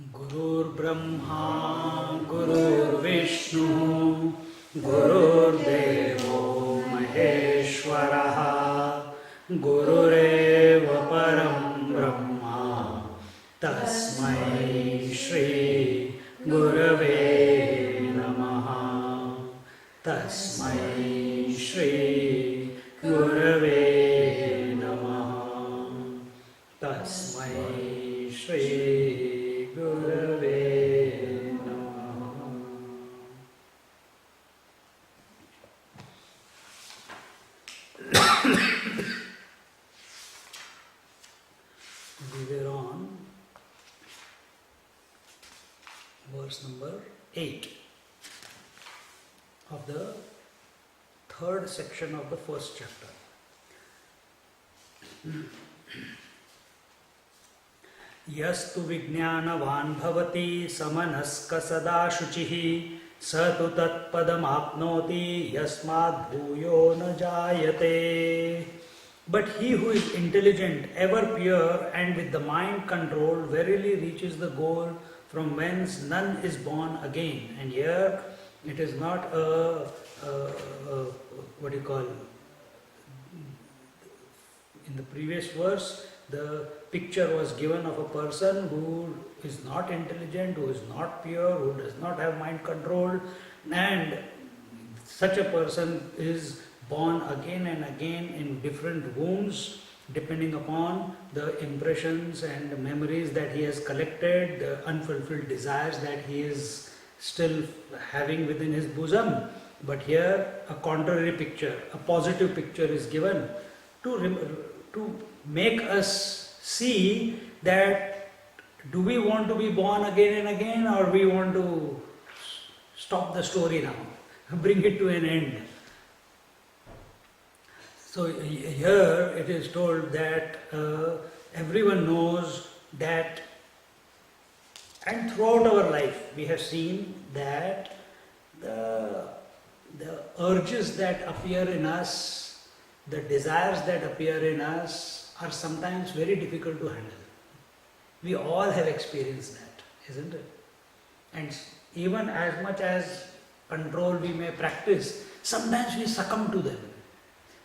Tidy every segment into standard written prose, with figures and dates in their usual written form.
गुरुर्ब्रह्मा गुरुर्विष्णु गुरुर्देवो महेश्वरः गुरुरेव परं ब्रह्मा तस्मै श्री गुरवे नमः तस्मै श्री गुरवे नमः तस्मै श्री गुरवे नमः. We were on verse number 8 of the third section of the first chapter. यस्तु विज्ञानवान् भवति समनस्क सदा शुचिः स तु तत्पदमाप्नोति यस्मात् भूयो न जायते. But he who is intelligent, ever pure and with the mind controlled verily reaches the goal from whence none is born again. And here it is not what you call, in the previous verse the picture was given of a person who is not intelligent, who is not pure, who does not have mind control, and such a person is born again and again in different wombs depending upon the impressions and memories that he has collected, the unfulfilled desires that he is still having within his bosom. But here a contrary picture, a positive picture is given to make us see that do we want to be born again and again, or we want to stop the story now, bring it to an end. So here it is told that everyone knows that, and throughout our life we have seen that the urges that appear in us, the desires that appear in us are sometimes very difficult to handle. We all have experienced that, isn't it? And even as much as control we may practice, sometimes we succumb to them.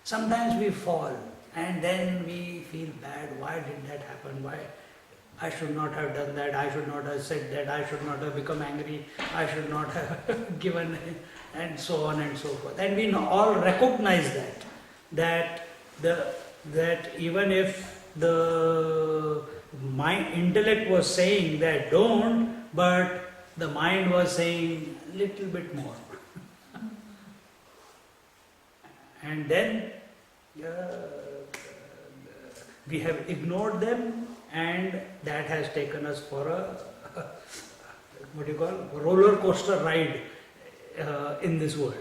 Sometimes we fall and then we feel bad. Why did that happen? Why? I should not have done that. I should not have said that. I should not have become angry. I should not have given, and so on and so forth. And we all recognize that even if the intellect was saying that don't, but the mind was saying a little bit more. And then we have ignored them, and that has taken us for a roller coaster ride in this world.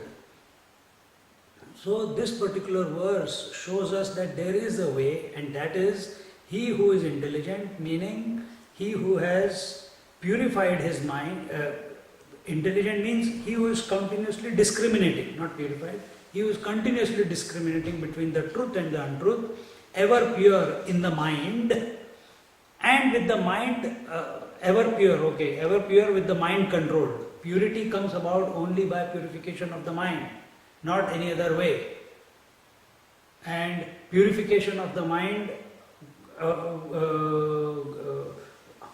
So this particular verse shows us that there is a way, and that is he who is intelligent, meaning he who has purified his mind. Intelligent means he who is continuously discriminating, not purified. He who is continuously discriminating between the truth and the untruth, ever pure in the mind, and with the mind ever pure with the mind controlled. Purity comes about only by purification of the mind, not any other way. And purification of the mind,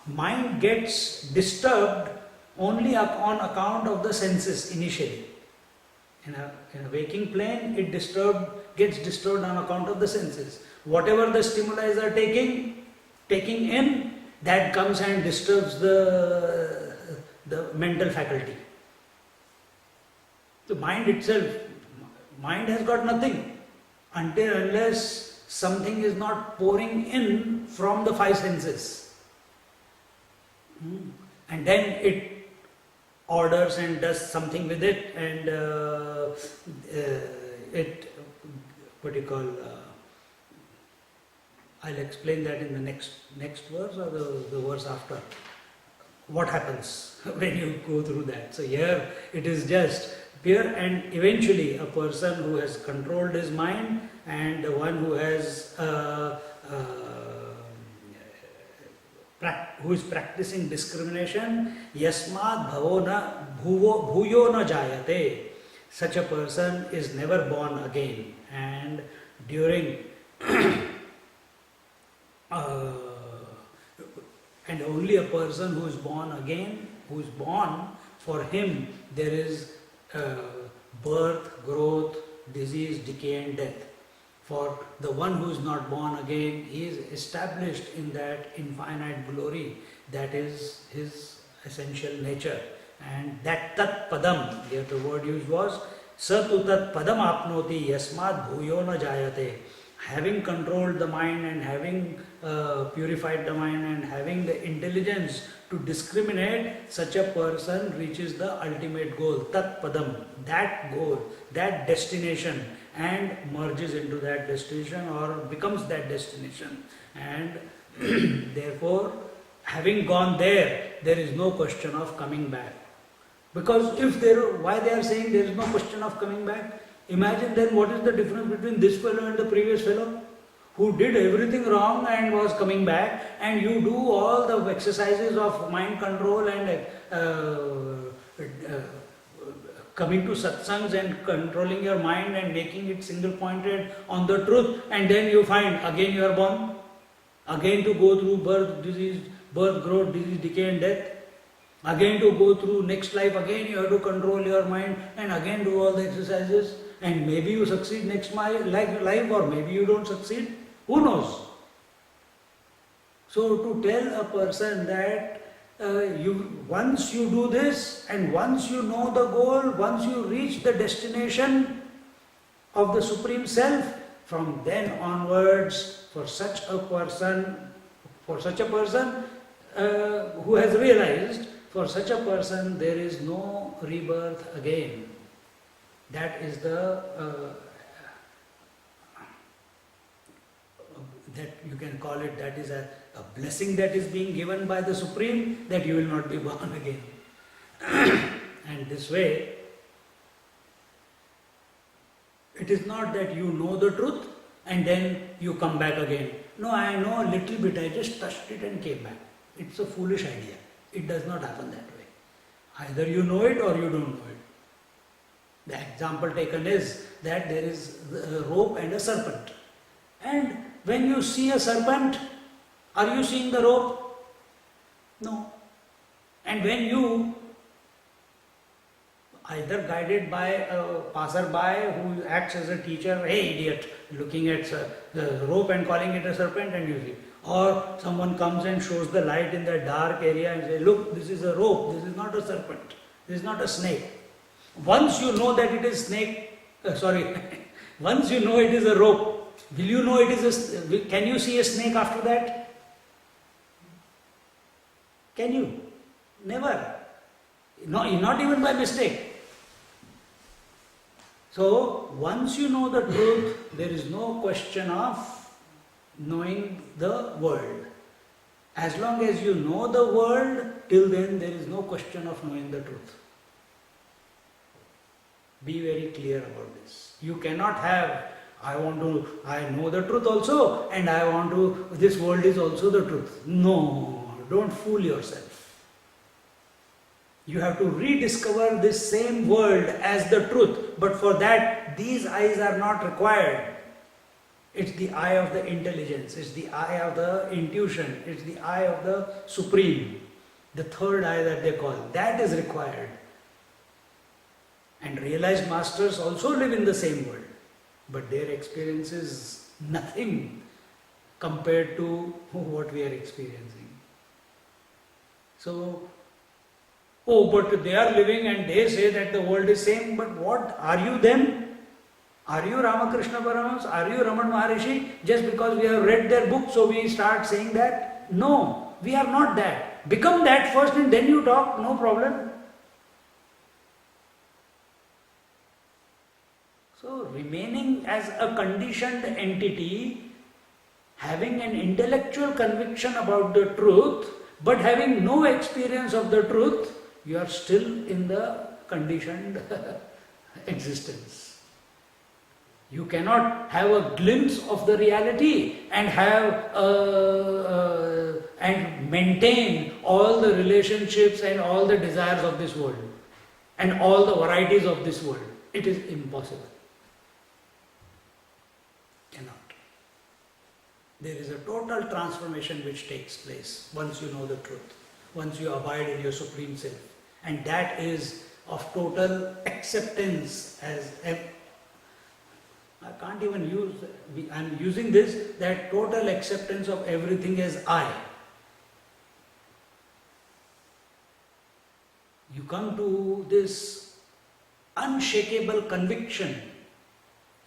mind gets disturbed only on account of the senses initially. In a waking plane, it gets disturbed on account of the senses. Whatever the stimuli are taking in, that comes and disturbs the mental faculty. The mind itself, mind has got nothing unless something is not pouring in from the five senses. And then it orders and does something with it, and I'll explain that in the next verse or the verse after. What happens when you go through that? So here it is just pure, and eventually a person who has controlled his mind and the one who has who is practicing discrimination, yasmad bhuyo na jayate. Such a person is never born again. And during and only a person who is born again, who is born, for him there is birth, growth, disease, decay and death. For the one who is not born again, he is established in that infinite glory that is his essential nature. And that tat padam, here the word used was satu tat padam apnoti yasmad bhuyo na jayate. Having controlled the mind and having purified the mind and having the intelligence to discriminate, such a person reaches the ultimate goal, tat padam, that goal, that destination, and merges into that destination or becomes that destination. And therefore, having gone there, there is no question of coming back. Because why they are saying there is no question of coming back? Imagine then what is the difference between this fellow and the previous fellow who did everything wrong and was coming back, and you do all the exercises of mind control and coming to satsangs and controlling your mind and making it single pointed on the truth, and then you find again you are born, again to go through birth, growth, disease, decay and death, again to go through next life, again you have to control your mind and again do all the exercises, and maybe you succeed next life or maybe you don't succeed, who knows? So to tell a person that once you do this and once you know the goal, once you reach the destination of the Supreme Self, from then onwards, for such a person who has realized, for such a person there is no rebirth again. That is that you can call it, that is a blessing that is being given by the Supreme, that you will not be born again. And this way, it is not that you know the truth and then you come back again. No, I know a little bit, I just touched it and came back. It's a foolish idea. It does not happen that way. Either you know it or you don't know it. The example taken is that there is a rope and a serpent. And when you see a serpent, are you seeing the rope? No. And when you, either guided by a passerby who acts as a teacher, hey idiot, looking at the rope and calling it a serpent, and you see, or someone comes and shows the light in the dark area and says, look, this is a rope, this is not a serpent, this is not a snake. Once you know that it is snake, once you know it is a rope, will you know it is can you see a snake after that? Can you? Never. No, not even by mistake. So, once you know the truth, there is no question of knowing the world. As long as you know the world, till then there is no question of knowing the truth. Be very clear about this. You cannot have, I know the truth also, and this world is also the truth. No, don't fool yourself. You have to rediscover this same world as the truth, but for that, these eyes are not required. It's the eye of the intelligence, it's the eye of the intuition, it's the eye of the Supreme, the third eye that they call. That is required. And realized masters also live in the same world, but their experience is nothing compared to what we are experiencing. So, but they are living and they say that the world is same, but what are you then? Are you Ramakrishna Paramahamsa? Are you Raman Maharishi? Just because we have read their book, so we start saying that? No, we are not that. Become that first and then you talk, no problem. So, remaining as a conditioned entity, having an intellectual conviction about the truth, but having no experience of the truth, you are still in the conditioned existence. You cannot have a glimpse of the reality and have and maintain all the relationships and all the desires of this world and all the varieties of this world. It is impossible. Cannot. There is a total transformation which takes place once you know the truth, once you abide in your Supreme Self. And that is of total acceptance as I can't even use, I'm using this, that total acceptance of everything as I. You come to this unshakable conviction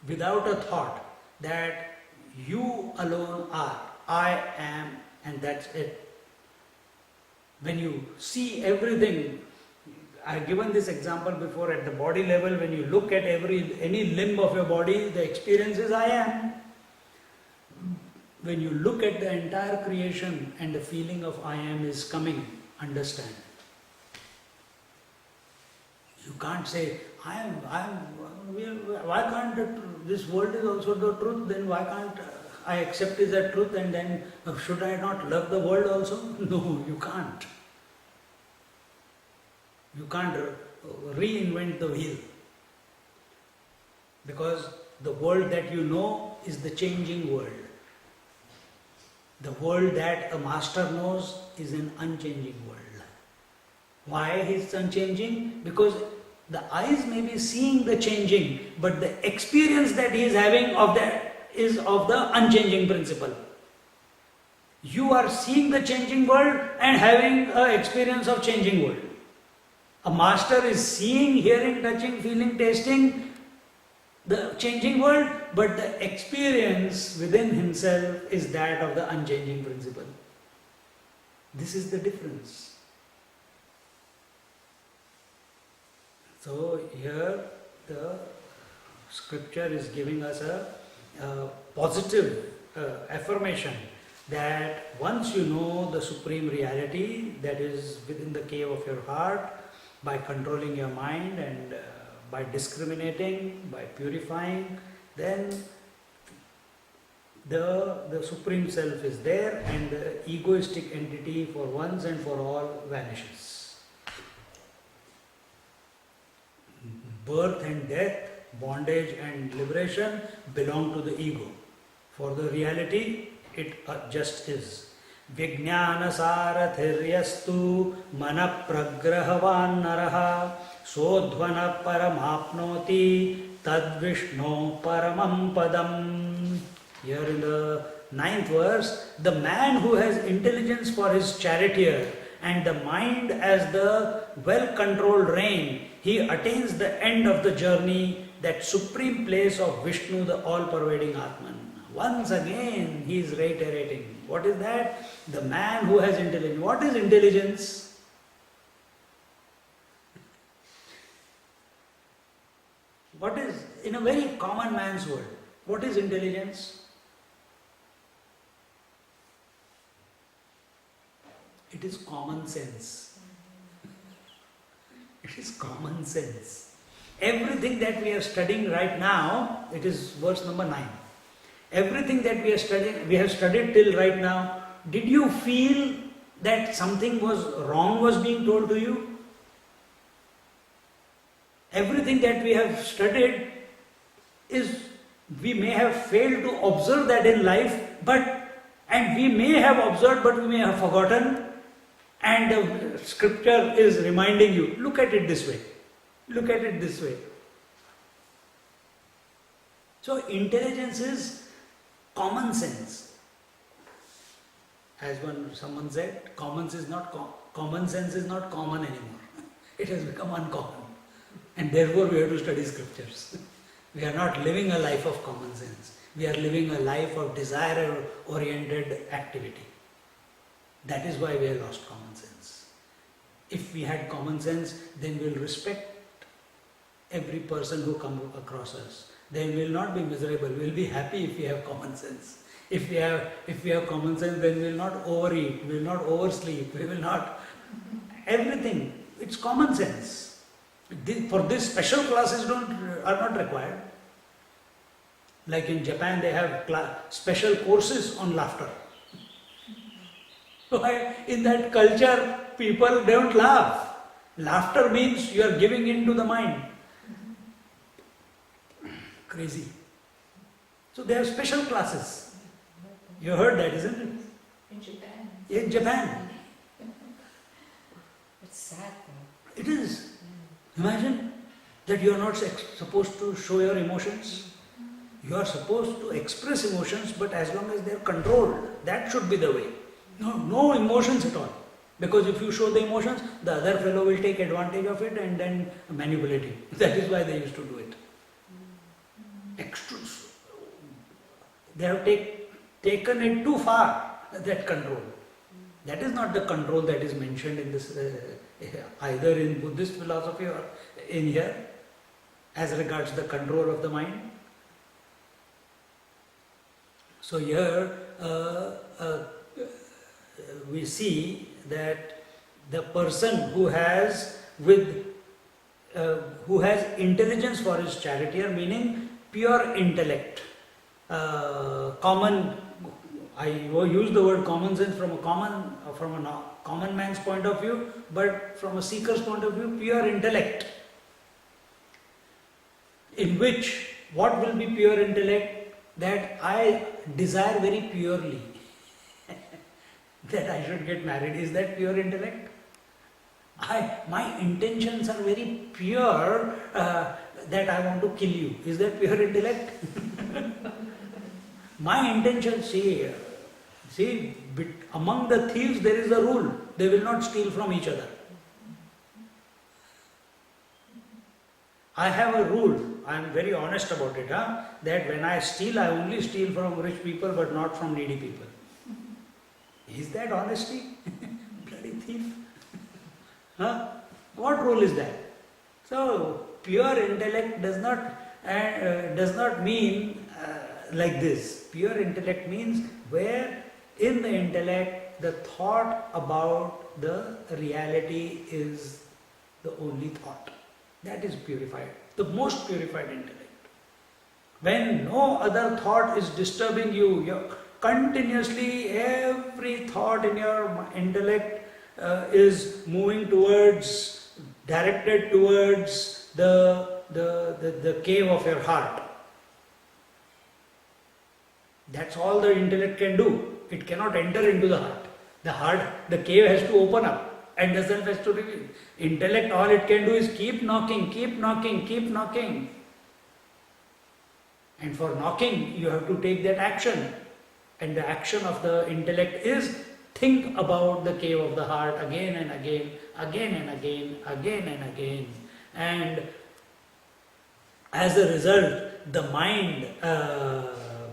without a thought that you alone are, I am, and that's it. When you see everything, I've given this example before at the body level, when you look at any limb of your body, the experience is I am. When you look at the entire creation and the feeling of I am is coming, understand. You can't say, why can't this world is also the truth, then why can't I accept is that truth, and then should I not love the world also? No, you can't. You can't reinvent the wheel, because the world that you know is the changing world. The world that a master knows is an unchanging world. Why is unchanging? Because the eyes may be seeing the changing, but the experience that he is having of that is of the unchanging principle. You are seeing the changing world and having an experience of changing world. A master is seeing, hearing, touching, feeling, tasting the changing world, but the experience within himself is that of the unchanging principle. This is the difference. So here the scripture is giving us a positive affirmation that once you know the supreme reality that is within the cave of your heart, by controlling your mind and by discriminating, by purifying, then the Supreme Self is there and the egoistic entity for once and for all vanishes. Birth and death, bondage and liberation belong to the ego. For the reality, it just is. Vijnana sarathiryastu mana pragrahavan naraha sodhvana paramapnoti tad vishno paramam padam. Here in the 9th verse, the man who has intelligence for his charioteer and the mind as the well-controlled rein, he attains the end of the journey, that supreme place of Vishnu, the all-pervading Atman. Once again, he is reiterating. What is that? The man who has intelligence. What is intelligence? What is, in a very common man's world, what is intelligence? It is common sense. It is common sense. Everything that we are studying right now, it is verse number 9. Everything that we have studied till right now, did you feel that something was wrong was being told to you? Everything that we have studied is, we may have failed to observe that in life, and we may have observed but we may have forgotten, and the scripture is reminding you, look at it this way. Look at it this way. So intelligence is common sense. As someone said, common sense is not common anymore. It has become uncommon. And therefore we have to study scriptures. We are not living a life of common sense. We are living a life of desire-oriented activity. That is why we have lost common sense. If we had common sense, then we will respect every person who comes across us. Then we will not be miserable. We will be happy if we have common sense. If we have common sense, then we will not overeat, we will not oversleep, we will not... Everything, it's common sense. For this, special classes are not required. Like in Japan, they have special courses on laughter. Why? In that culture, people don't laugh. Laughter means you are giving in to the mind. Crazy. So they have special classes. You heard that, isn't it? In Japan. In Japan. It's sad though. It is. Imagine that you are not supposed to show your emotions. You are supposed to express emotions, but as long as they are controlled, that should be the way. No emotions at all. Because if you show the emotions, the other fellow will take advantage of it and then manipulate you. That is why they used to do it. They have taken it too far, that control. That is not the control that is mentioned in this, either in Buddhist philosophy or in here, as regards the control of the mind. So here we see that the person who has intelligence for his charioteer, meaning pure intellect, common. I use the word common sense from a common man's point of view, but from a seeker's point of view, pure intellect. In which, what will be pure intellect? That I desire very purely that I should get married. Is that pure intellect? My intentions are very pure that I want to kill you. Is that pure intellect? My intention, see, among the thieves there is a rule. They will not steal from each other. I have a rule, I am very honest about it, that when I steal, I only steal from rich people but not from needy people. Is that honesty? Bloody thief. What rule is that? So, pure intellect does not mean like this. Pure intellect means where in the intellect the thought about the reality is the only thought. That is purified, the most purified intellect. When no other thought is disturbing you, continuously every thought in your intellect is moving towards, directed towards the cave of your heart. That's all the intellect can do. It cannot enter into the heart. The cave has to open up. And the self has to reveal. Intellect, all it can do is keep knocking, keep knocking, keep knocking. And for knocking, you have to take that action. And the action of the intellect is think about the cave of the heart again and again, again and again, again and again. And as a result, the mind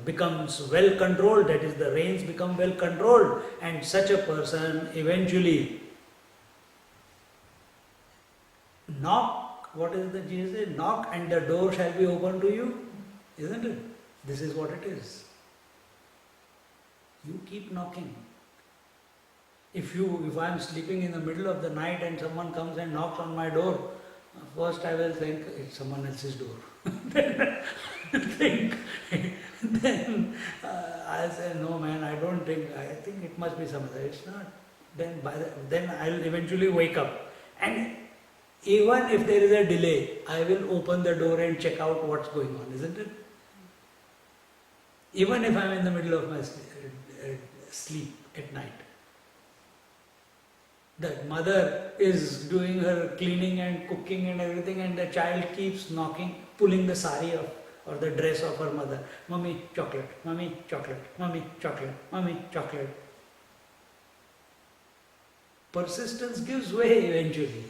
becomes well controlled, that is, the reins become well controlled, and such a person eventually knock, what is the Jesus say? Knock and the door shall be opened to you, isn't it? This is what it is. You keep knocking. If I am sleeping in the middle of the night and someone comes and knocks on my door, first I will think it's someone else's door. Then I'll say, no man, I think it must be some other. It's not. Then I'll eventually wake up. And even if there is a delay, I will open the door and check out what's going on, isn't it? Even if I'm in the middle of my sleep at night. The mother is doing her cleaning and cooking and everything, and the child keeps knocking, pulling the sari off or the dress of her mother. Mummy, chocolate, mummy, chocolate, mummy, chocolate, mummy, chocolate. Persistence gives way eventually.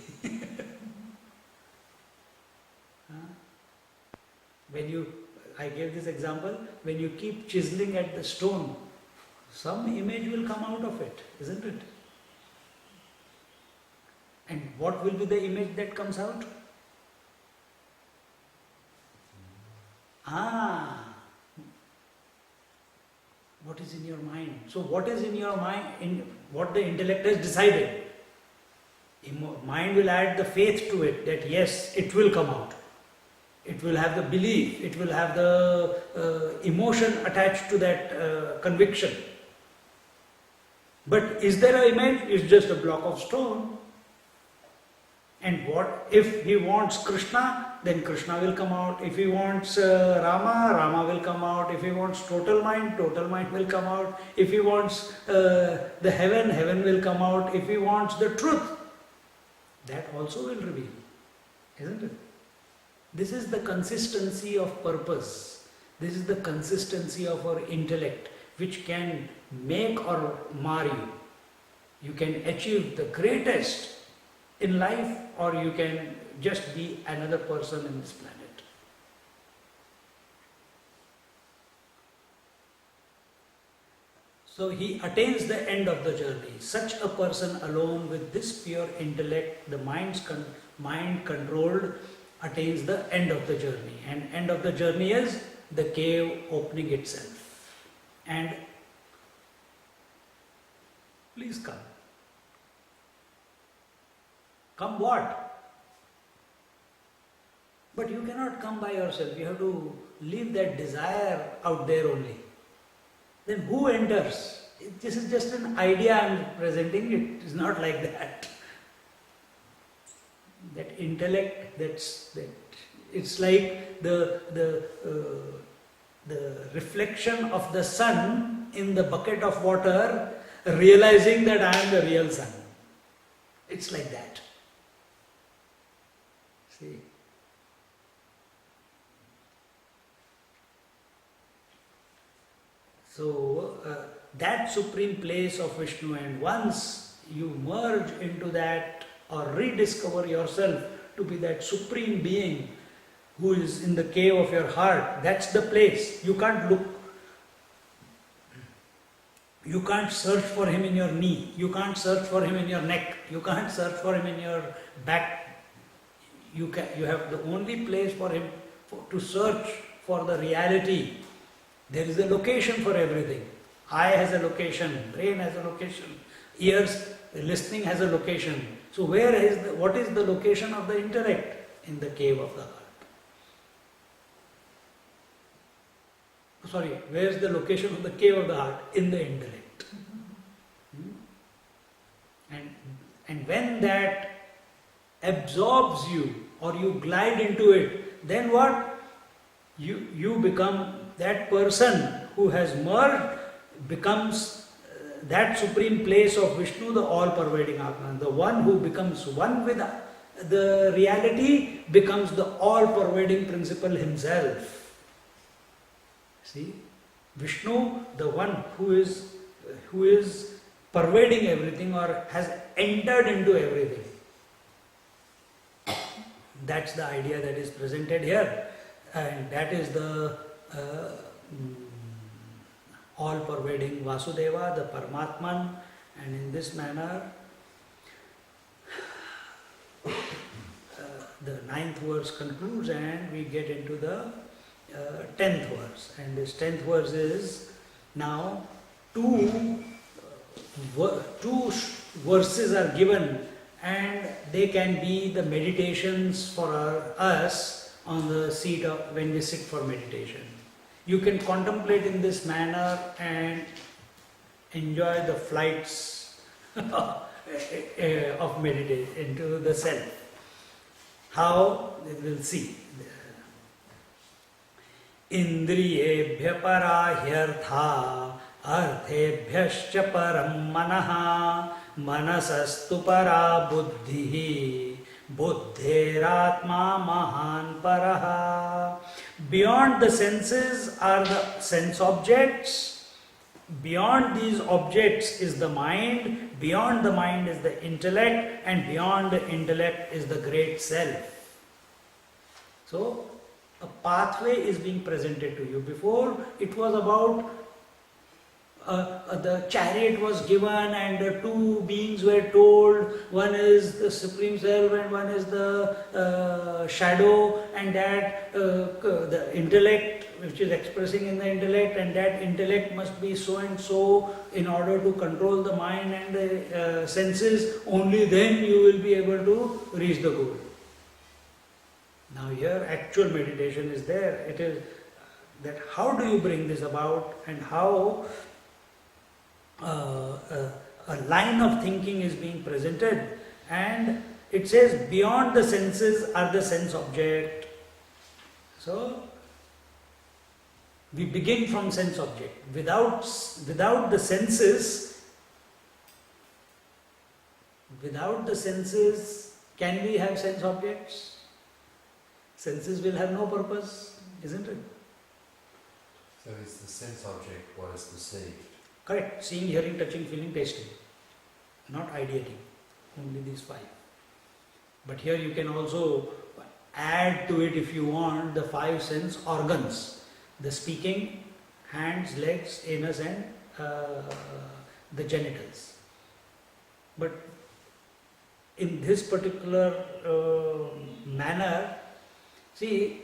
I gave this example, when you keep chiseling at the stone, some image will come out of it, isn't it? And what will be the image that comes out? What is in your mind? So what is in your mind, what the intellect has decided? Mind will add the faith to it that yes, it will come out. It will have the belief, it will have the emotion attached to that conviction. But is there an image? It's just a block of stone. And what if he wants Krishna, then Krishna will come out. If he wants Rama, Rama will come out. If he wants total mind will come out. If he wants the heaven, heaven will come out. If he wants the truth, that also will reveal. Isn't it? This is the consistency of purpose. This is the consistency of our intellect, which can make or mar you. You can achieve the greatest in life, or you can just be another person in this planet. So he attains the end of the journey. Such a person alone with this pure intellect, the mind controlled, attains the end of the journey. And end of the journey is the cave opening itself. And please come. Come what? But you cannot come by yourself. You have to leave that desire out there only. Then who enters? This is just an idea I am presenting. It is not like that. That intellect, it's like the reflection of the sun in the bucket of water, realizing that I am the real sun. It's like that. See? So, that supreme place of Vishnu, and once you merge into that or rediscover yourself to be that supreme being who is in the cave of your heart, that's the place. You can't look. You can't search for him in your knee. You can't search for him in your neck. You can't search for him in your back. You have the only place for him to search for the reality. There is a location for everything. Eye has a location, brain has a location, ears, listening has a location. So what is the location of the intellect? In the cave of the heart. Sorry, where is the location of the cave of the heart? In the intellect. And when that absorbs you or you glide into it, then what? You become that person who has merged, becomes that supreme place of Vishnu, the all-pervading Atman. The one who becomes one with the reality becomes the all-pervading principle himself. See? Vishnu, the one who is pervading everything or has entered into everything. That's the idea that is presented here. And that is the all-pervading Vasudeva, the Paramatman, and in this manner, the 9th verse concludes and we get into the 10th verse. And this 10th verse is now two verses are given, and they can be the meditations for us on the seat of when we sit for meditation. You can contemplate in this manner and enjoy the flights of meditation into the self. How? We'll see. Indriyebhya parahyartha arthebhyascha param manaha manasastu para buddhihi buddheratma mahan paraha. Beyond the senses are the sense objects. Beyond these objects is the mind. Beyond the mind is the intellect. And beyond the intellect is the great self. So, a pathway is being presented to you. Before, it was about the chariot was given and two beings were told, one is the Supreme Self and one is the shadow, and that the intellect which is expressing in the intellect, and that intellect must be so and so in order to control the mind and the senses, only then you will be able to reach the goal. Now here actual meditation is there. It is that how do you bring this about, and how a a line of thinking is being presented, and it says beyond the senses are the sense object. So we begin from sense object. Without the senses, can we have sense objects? Senses will have no purpose, isn't it? So is the sense object what is perceived? Correct. Seeing, hearing, touching, feeling, tasting. Not ideating. Only these five. But here you can also add to it, if you want, the five sense organs. The speaking, hands, legs, anus and the genitals. But in this particular manner, see,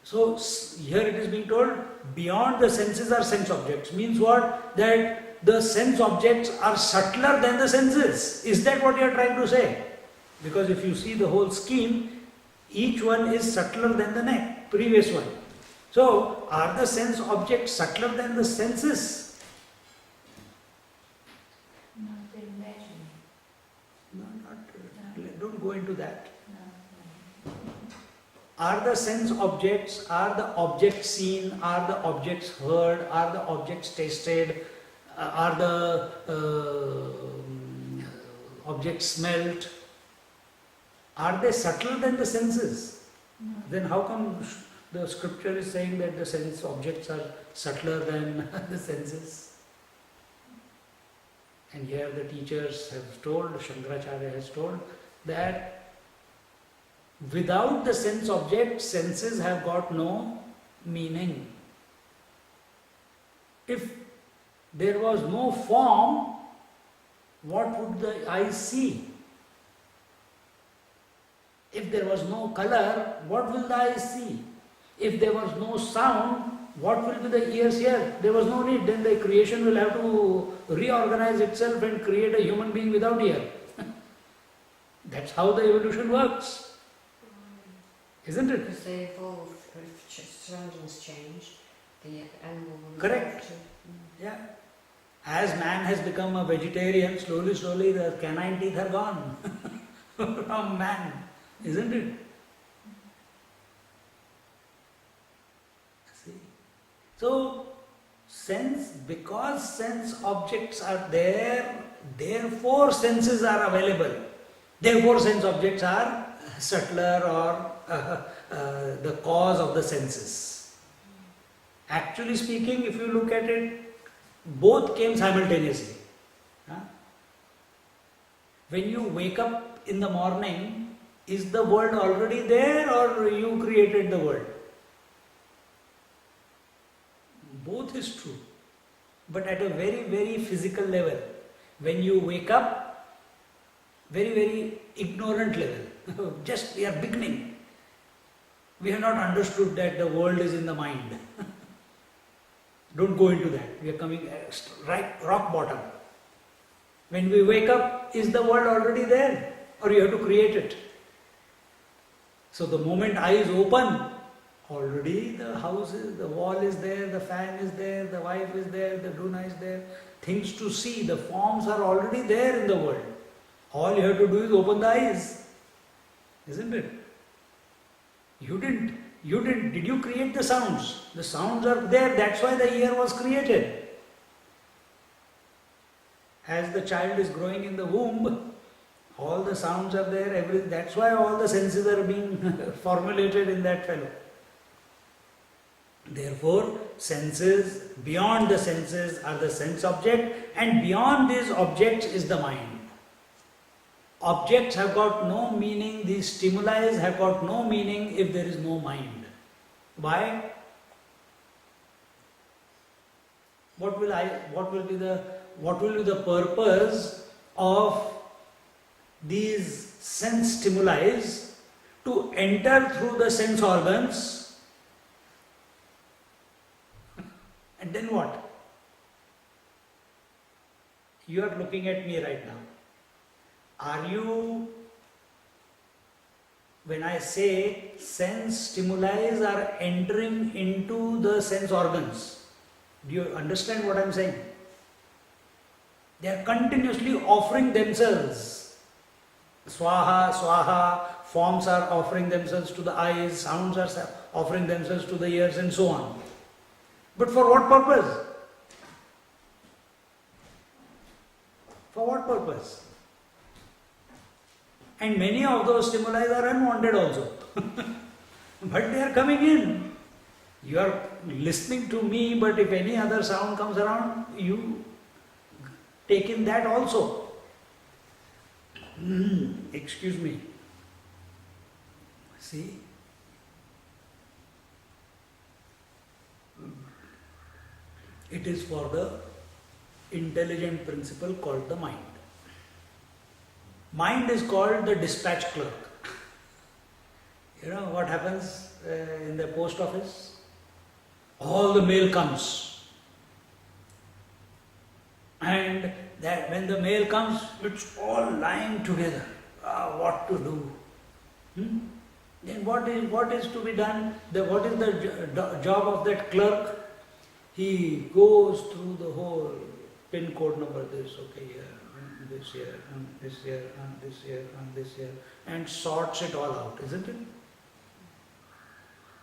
so here it is being told, beyond the senses are sense objects. Means what? That the sense objects are subtler than the senses. Is that what you are trying to say? Because if you see the whole scheme, each one is subtler than the previous one. So, are the sense objects subtler than the senses? No, they imagine. No, not. Don't go into that. No. Are the sense objects, are the objects seen, are the objects heard, are the objects tasted, are the objects smelt? Are they subtler than the senses? No. Then how come the scripture is saying that the sense objects are subtler than the senses? And here the teachers have told, Shankaracharya has told, that without the sense object, senses have got no meaning. If there was no form, what would the eyes see? If there was no color, what will the eyes see? If there was no sound, what will be the ears hear? There was no need. Then the creation will have to reorganize itself and create a human being without ear. That's how the evolution works. Isn't it? Because they evolve, if surroundings change, the animal will Correct. evolve too. Yeah. As man has become a vegetarian, slowly the canine teeth are gone from man. Isn't it? See? So, because sense objects are there, therefore senses are available. Therefore sense objects are subtler or the cause of the senses. Actually speaking, if you look at it, both came simultaneously. Huh? When you wake up in the morning, is the world already there or you created the world? Both is true. But at a very, very physical level. When you wake up, very, very ignorant level. Just we are beginning. We have not understood that the world is in the mind. Don't go into that. We are coming right rock bottom. When we wake up, is the world already there? Or you have to create it? So the moment eyes open, already the house is, the wall is there, the fan is there, the wife is there, the duna is there. Things to see, the forms are already there in the world. All you have to do is open the eyes. Isn't it? Did you create the sounds? The sounds are there, that's why the ear was created. As the child is growing in the womb, all the sounds are there, that's why all the senses are being formulated in that fellow. Therefore, senses, beyond the senses are the sense object, and beyond these objects is the mind. Objects have got no meaning, these stimuli have got no meaning if there is no mind. Why? What will be the purpose of these sense stimuli to enter through the sense organs? And then what? You are looking at me right now. Are you, when I say sense stimuli are entering into the sense organs, do you understand what I am saying? They are continuously offering themselves. Swaha, swaha, forms are offering themselves to the eyes, sounds are offering themselves to the ears, and so on. But for what purpose? For what purpose? And many of those stimuli are unwanted also. But they are coming in. You are listening to me, but if any other sound comes around, you take in that also. Excuse me. See? It is for the intelligent principle called the mind. Mind is called the dispatch clerk. You know what happens in the post office? All the mail comes. And that when the mail comes, it's all lying together. What to do? Then what is to be done? What is the job of that clerk? He goes through the whole pin code number, this, okay, here, and this here, and this here, and this here, and this here, and sorts it all out, isn't it?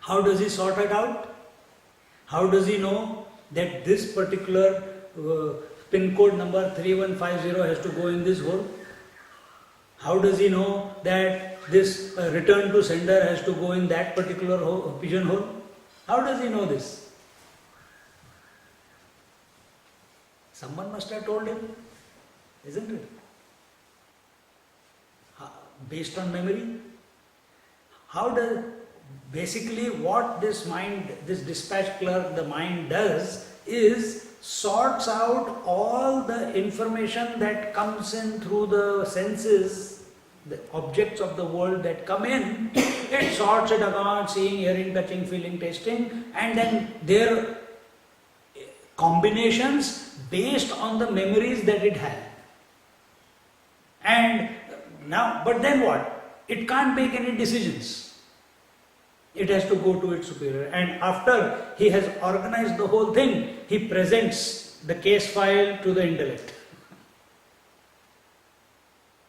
How does he sort it out? How does he know that this particular pin code number 3150 has to go in this hole? How does he know that this return to sender has to go in that particular pigeonhole? How does he know this? Someone must have told him, isn't it? Based on memory? Basically what this mind, this dispatch clerk, the mind does is sorts out all the information that comes in through the senses, the objects of the world that come in, it sorts it out, seeing, hearing, touching, feeling, tasting, and then their combinations based on the memories that it had. And now, but then what? It can't make any decisions. It has to go to its superior. And after he has organized the whole thing, he presents the case file to the intellect.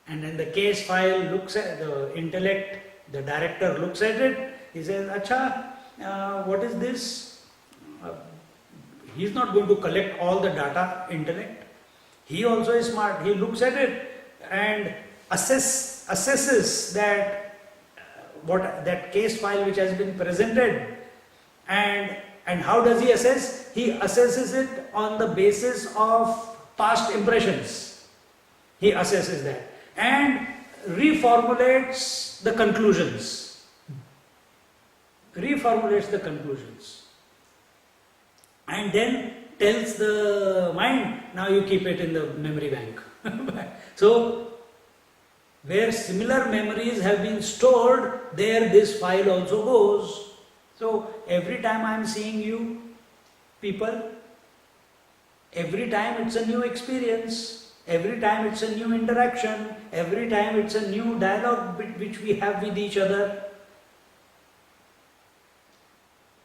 And then the case file looks at the intellect, the director looks at it, he says, Acha, what is this? He is not going to collect all the data, intellect. He also is smart. He looks at it and assesses that that case file which has been presented, and how does he assess? He assesses it on the basis of past impressions. He assesses that and reformulates the conclusions. And then tells the mind, now you keep it in the memory bank. So, where similar memories have been stored, there this file also goes. So, every time I am seeing you, people, every time it's a new experience, every time it's a new interaction, every time it's a new dialogue which we have with each other.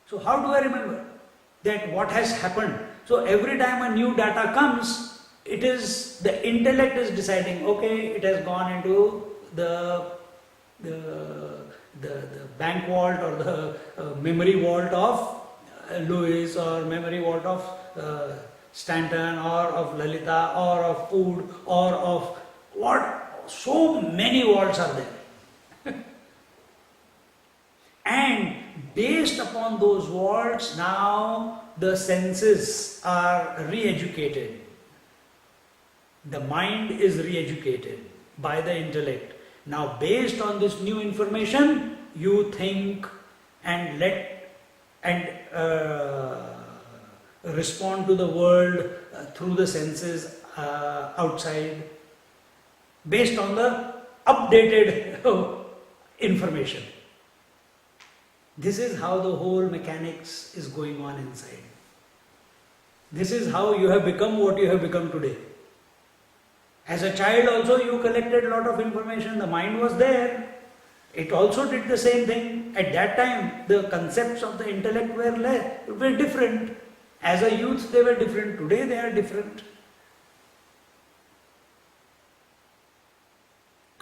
So, how do I remember that what has happened? So, every time a new data comes, it is the intellect is deciding, okay, it has gone into the bank vault or the memory vault of Lewis, or memory vault of Stanton, or of Lalita, or of Food, or of what? So many vaults are there. And based upon those vaults, now the senses are re-educated. The mind is re-educated by the intellect. Now, based on this new information, you think and respond to the world through the senses outside, based on the updated information. This is how the whole mechanics is going on inside. This is how you have become what you have become today. As a child also you collected a lot of information, the mind was there. It also did the same thing. At that time, the concepts of the intellect were different. As a youth they were different, today they are different.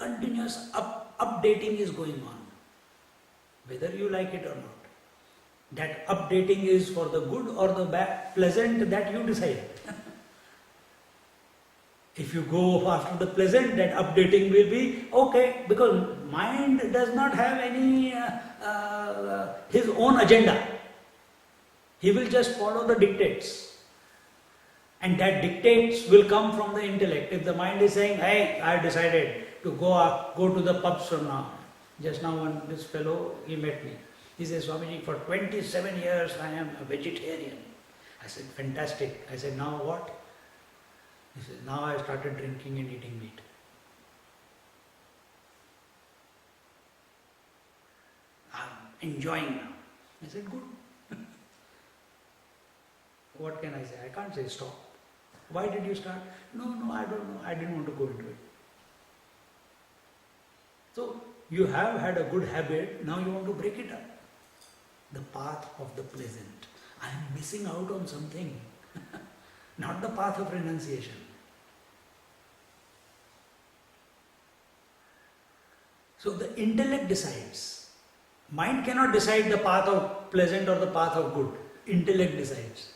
continuous updating is going on, whether you like it or not. That updating is for the good or the bad, pleasant, that you decide. If you go after the pleasant, that updating will be okay, because mind does not have any his own agenda. He will just follow the dictates. And that dictates will come from the intellect. If the mind is saying, hey, I decided to go to the pubs from now. Just now this fellow, he met me. He says, Swamiji, for 27 years I am a vegetarian. I said, fantastic. I said, now what? He says, now I started drinking and eating meat. I'm enjoying now. I said, good. What can I say? I can't say stop. Why did you start? No, I don't know. I didn't want to go into it. So, you have had a good habit, now you want to break it up. The path of the pleasant. I am missing out on something. Not the path of renunciation. So the intellect decides. Mind cannot decide the path of pleasant or the path of good. Intellect decides.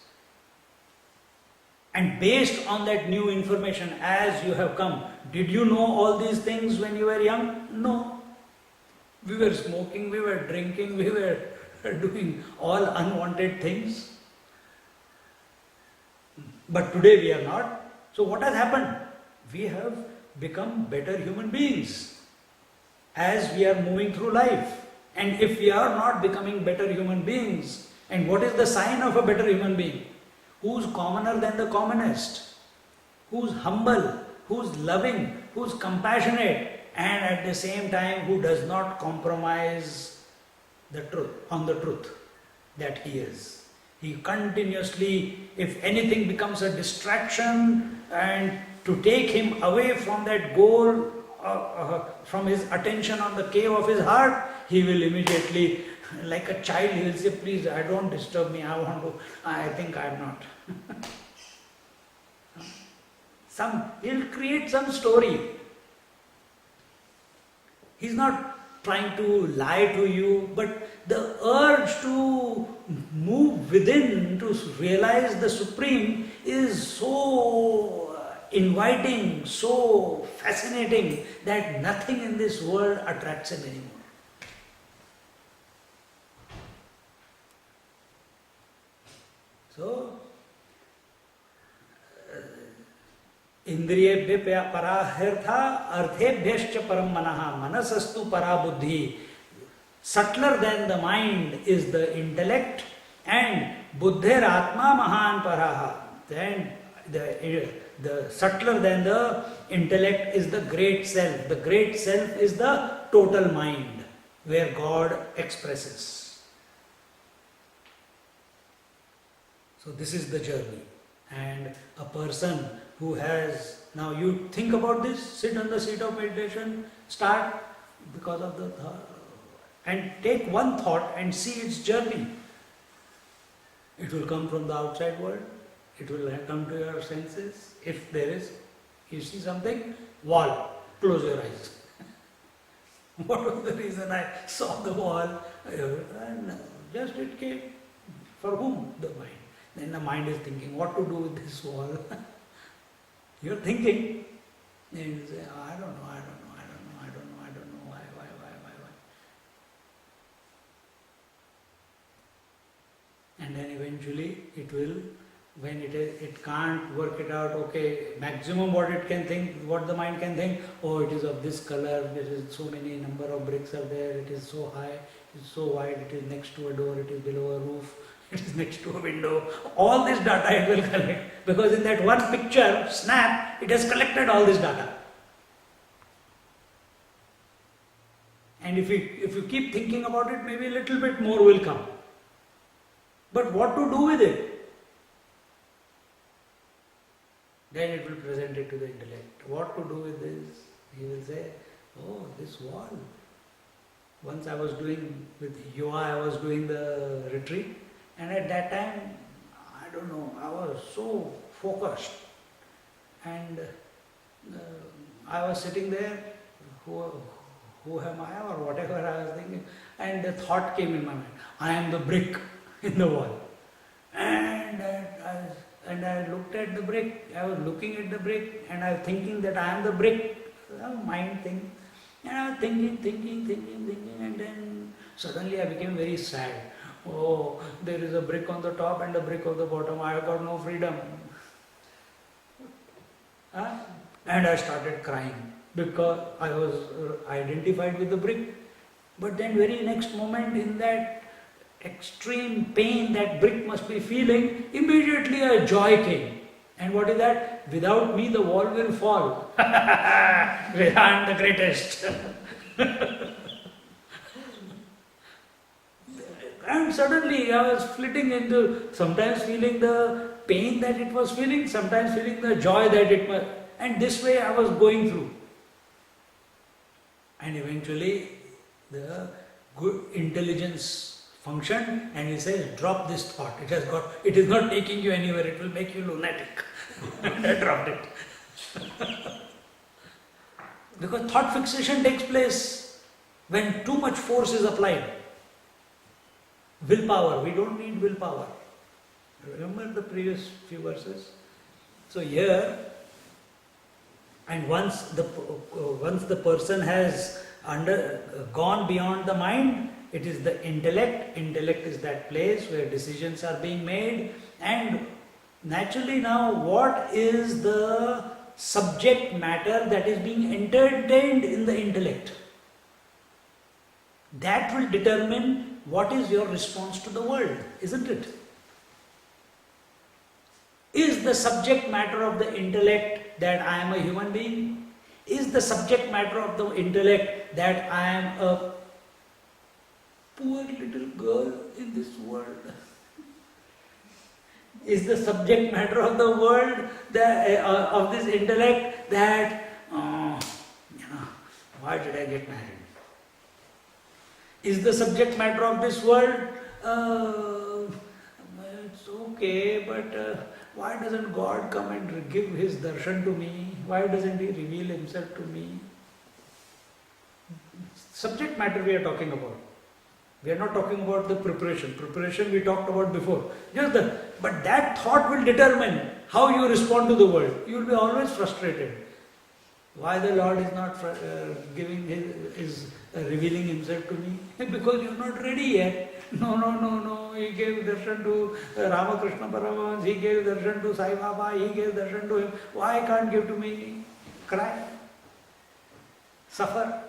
And based on that new information, as you have come, did you know all these things when you were young? No. We were smoking, we were drinking, we were doing all unwanted things. But today we are not. So what has happened? We have become better human beings as we are moving through life. And if we are not becoming better human beings, and what is the sign of a better human being? Who's commoner than the commonest? Who's humble? Who's loving? Who's compassionate? And at the same time who does not compromise the truth, on the truth that he is. He continuously, if anything becomes a distraction and to take him away from that goal, from his attention on the cave of his heart, he will immediately, like a child, he will say, please, don't disturb me, I think I am not. He'll create some story. He's not trying to lie to you, but the urge to move within, to realize the Supreme is so inviting, so fascinating that nothing in this world attracts him anymore. So, Indriyebhya parahirtha arthebhyascha param manaha manasastu para buddhi. Subtler than the mind is the intellect, and buddhir atma mahan paraha. Then the subtler than the intellect is the great self. The great self is the total mind, where God expresses. So this is the journey. And a person who has, now you think about this, sit on the seat of meditation, start because of the and take one thought and see its journey. It will come from the outside world, it will come to your senses. If there is, you see something, wall, close your eyes. What was the reason I saw the wall? And just it came. For whom? The mind. Then the mind is thinking, what to do with this wall? You're thinking, and you say, I don't know, why. And then eventually it will, when it can't work it out, okay, maximum what it can think, what the mind can think, oh, it is of this color, there is so many number of bricks are there, it is so high, it is so wide, it is next to a door, it is below a roof, it is next to a window. All this data it will collect, because in that one picture, snap, it has collected all this data. And if you keep thinking about it, maybe a little bit more will come. But what to do with it? Then it will present it to the intellect. What to do with this? He will say, oh, this wall. Once I was doing, with yoga, I was doing the retreat. And at that time, I don't know, I was so focused. And I was sitting there, who am I or whatever I was thinking. And the thought came in my mind, I am the brick in the wall. And I looked at the brick, I was looking at the brick and I was thinking that I am the brick, mind thing. And I was thinking, and then suddenly I became very sad. Oh, there is a brick on the top and a brick on the bottom, I have got no freedom. Huh? And I started crying because I was identified with the brick. But then very next moment, in that extreme pain that brick must be feeling, immediately a joy came. And what is that? Without me the wall will fall. I am the greatest. And suddenly I was flitting into, sometimes feeling the pain that it was feeling, sometimes feeling the joy that it was. And this way I was going through. And eventually the good intelligence functioned and he says, drop this thought. It is not taking you anywhere, it will make you lunatic. And I dropped it. Because thought fixation takes place when too much force is applied. Willpower, we don't need willpower. Remember the previous few verses? So here, and once the person has gone beyond the mind, it is the intellect. Intellect is that place where decisions are being made. And naturally now, what is the subject matter that is being entertained in the intellect? That will determine what is your response to the world, isn't it? Is the subject matter of the intellect that I am a human being? Is the subject matter of the intellect that I am a poor little girl in this world? Is the subject matter of the world, of this intellect, that, why did I get married? Is the subject matter of this world, it's okay, but why doesn't God come and give His darshan to me? Why doesn't He reveal Himself to me? Subject matter we are talking about. We are not talking about the preparation. Preparation we talked about before. But that thought will determine how you respond to the world. You will be always frustrated. Why the Lord is not revealing Himself to me? Because you are not ready yet. No. He gave darshan to Ramakrishna Paramahansa, He gave darshan to Sai Baba, He gave darshan to him. Why can't give to me? Cry. Suffer.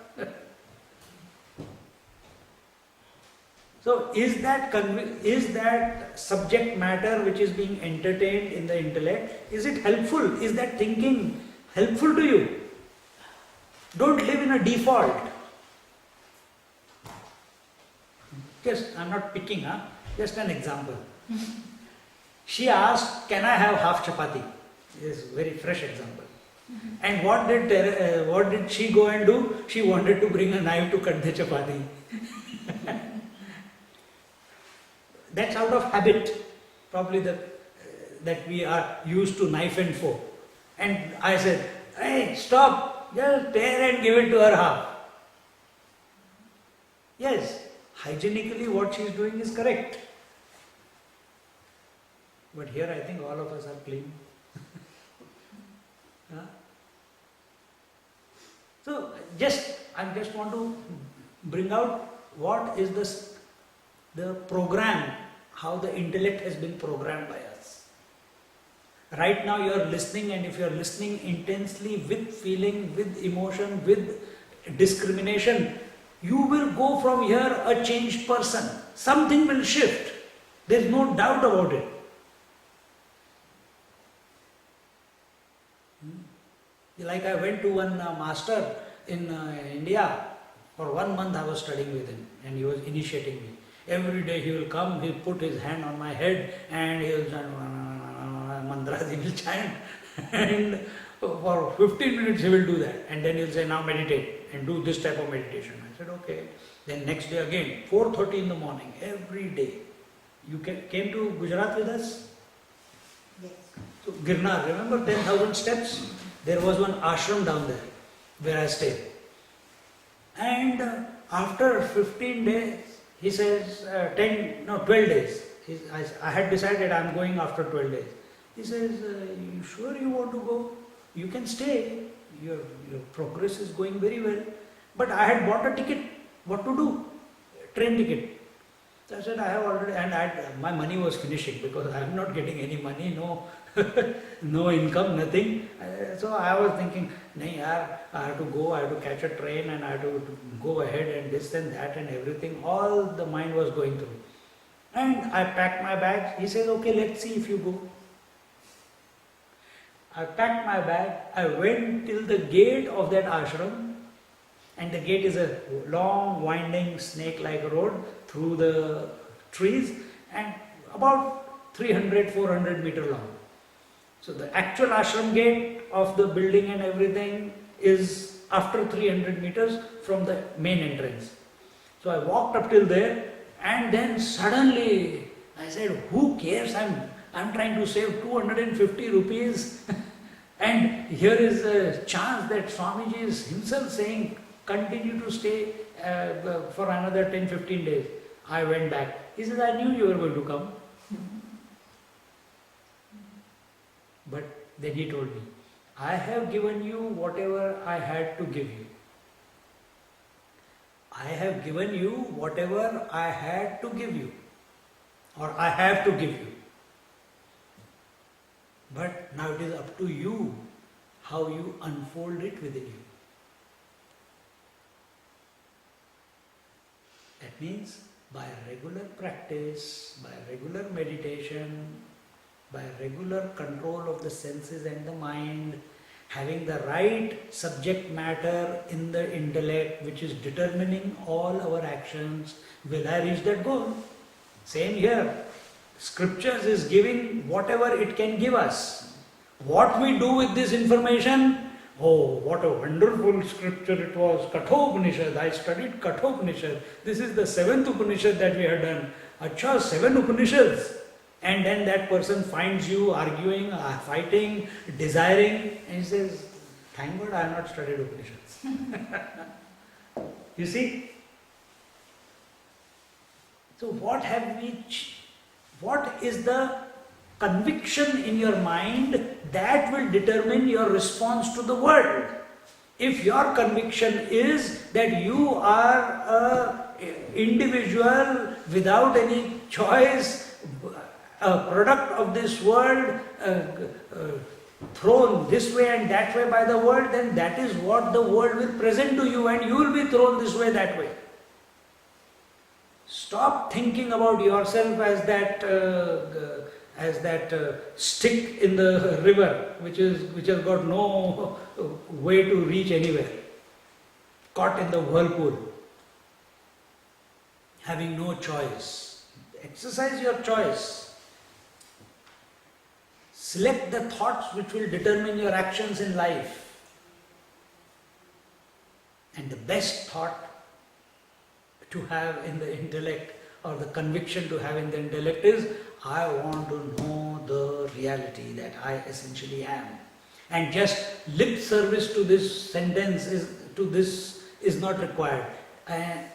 So is that subject matter which is being entertained in the intellect, is it helpful? Is that thinking helpful to you? Don't live in a default. I'm not picking, just an example. She asked, can I have half chapati? This is a very fresh example. And what did she go and do? She wanted to bring a knife to cut the chapati. That's out of habit, probably that we are used to knife and fork. And I said, hey, stop, just tear and give it to her half. Yes, hygienically what she is doing is correct. But here I think all of us are clean. So I just want to bring out what is the program, how the intellect has been programmed by us. Right now you are listening, and if you are listening intensely with feeling, with emotion, with discrimination, you will go from here a changed person. Something will shift. There is no doubt about it. Like I went to one master in India. For 1 month I was studying with him and he was initiating me. Every day he will come, he will put his hand on my head and he will mantras, he will chant. And for 15 minutes he will do that. And then he will say, now meditate and do this type of meditation. I said, okay. Then next day again, 4:30 in the morning, every day. You came to Gujarat with us? Yes. So Girnar, remember 10,000 steps? There was one ashram down there where I stayed. And after 15 days, he says, 12 days. I had decided I'm going after 12 days. He says, you sure you want to go? You can stay. Your progress is going very well. But I had bought a ticket. What to do? Train ticket. So I said, I have already, and my money was finishing because I am not getting any money, no, no income, nothing. So I was thinking, nahi yaar, I have to go, I have to catch a train and I have to go ahead and this and that and everything. All the mind was going through. And I packed my bags. He says, okay, let's see if you go. I packed my bag. I went till the gate of that ashram. And the gate is a long, winding, snake-like road through the trees and about 300, 400 meter long. So the actual ashram gate of the building and everything is after 300 meters from the main entrance. So I walked up till there and then suddenly I said, who cares? I'm trying to save 250 rupees and here is a chance that Swamiji is himself saying, continue to stay for another 10-15 days. I went back. He says, I knew you were going to come. But then he told me, I have given you whatever I had to give you. I have given you whatever I had to give you. Or I have to give you. But now it is up to you how you unfold it within you. That means by regular practice, by regular meditation, by regular control of the senses and the mind, having the right subject matter in the intellect which is determining all our actions, will I reach that goal? Same here. Scriptures is giving whatever it can give us. What we do with this information, oh, what a wonderful scripture it was, Kathopanishad. I studied Kathopanishad. This is the 7th Upanishad that we have done. Acha, 7 Upanishads. And then that person finds you arguing, fighting, desiring, and he says, thank God I have not studied Upanishads. You see? So what is the conviction in your mind that will determine your response to the world? If your conviction is that you are an individual without any choice, a product of this world, thrown this way and that way by the world, then that is what the world will present to you and you will be thrown this way, that way. Stop thinking about yourself as that stick in the river which has got no way to reach anywhere, caught in the whirlpool, having no choice. Exercise your choice. Select the thoughts which will determine your actions in life. And the best thought to have in the intellect, or the conviction to have in the intellect, is I want to know the reality that I essentially am. And just lip service to this sentence is not required. And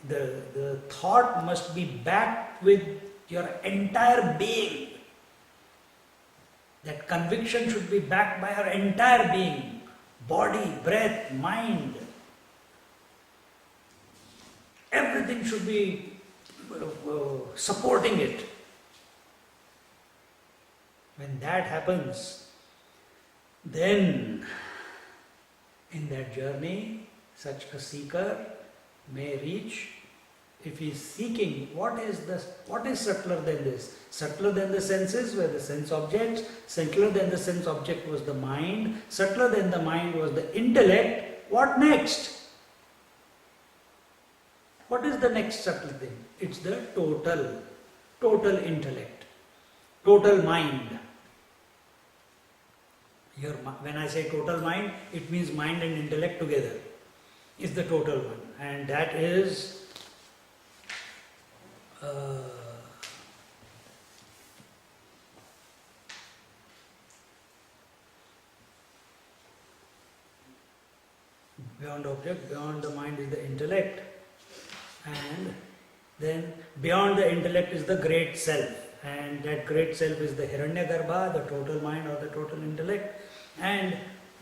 the thought must be backed with your entire being. That conviction should be backed by your entire being, body, breath, mind. Everything should be supporting it. When that happens, then in that journey, such a seeker may reach, if he is seeking, what is subtler than this? Subtler than the senses were the sense objects, subtler than the sense object was the mind, subtler than the mind was the intellect. What next? What is the next subtle thing? It's the total intellect, total mind. When I say total mind, it means mind and intellect together is the total one, and that is beyond object, beyond the mind is the intellect, and then beyond the intellect is the great self, and that great self is the Hiranyagarbha, the total mind or the total intellect, and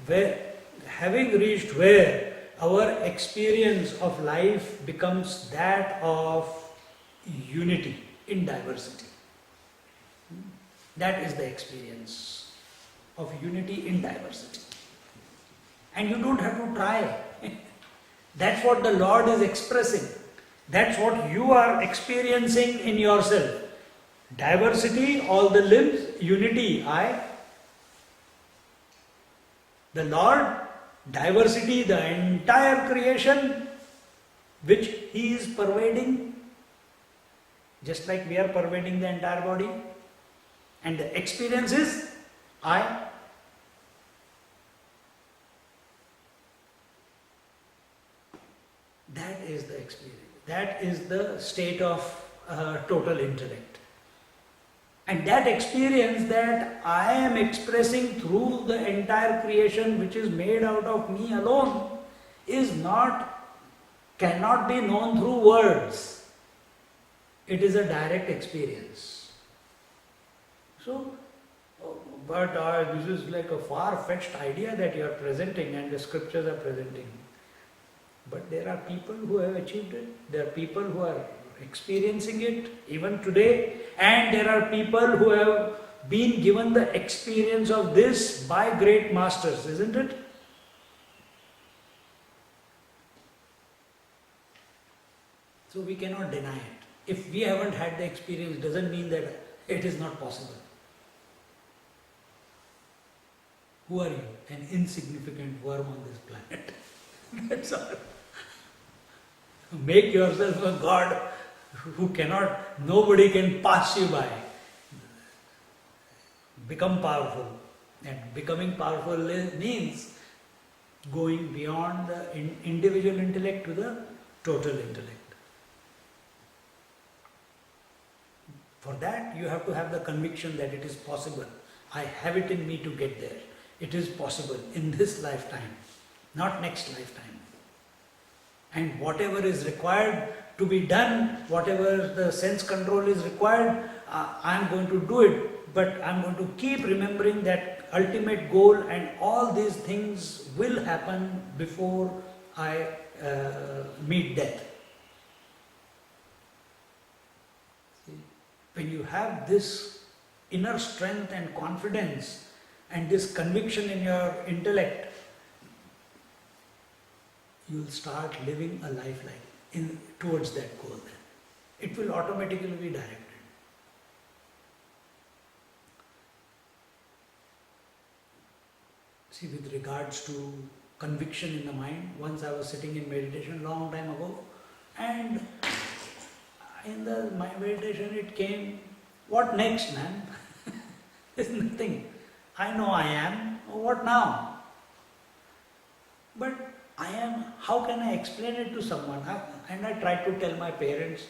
where, having reached where our experience of life becomes that of unity in diversity. That is the experience of unity in diversity. And you don't have to try. That's what the Lord is expressing. That's what you are experiencing in yourself. Diversity, all the limbs, unity, I. The Lord, diversity, the entire creation, which He is pervading, just like we are pervading the entire body. And the experience is I. That is the experience. That is the state of total intellect. And that experience that I am expressing through the entire creation, which is made out of me alone, cannot be known through words. It is a direct experience. So, but this is like a far-fetched idea that you are presenting and the scriptures are presenting. But there are people who have achieved it. There are people who are experiencing it even today. And there are people who have been given the experience of this by great masters, isn't it? So we cannot deny it. If we haven't had the experience, doesn't mean that it is not possible. Who are you? An insignificant worm on this planet. That's all. Make yourself a god who cannot, nobody can pass you by. Become powerful. And becoming powerful means going beyond the individual intellect to the total intellect. For that, you have to have the conviction that it is possible. I have it in me to get there. It is possible in this lifetime, not next lifetime. And whatever is required to be done, whatever the sense control is required, I am going to do it. But I am going to keep remembering that ultimate goal, and all these things will happen before I meet death. When you have this inner strength and confidence and this conviction in your intellect, you will start living a life towards that goal then. It will automatically be directed. See, with regards to conviction in the mind, once I was sitting in meditation long time ago, and in my meditation it came, what next, man? There's nothing. I know I am, what now? But I am, how can I explain it to someone? And I tried to tell my parents,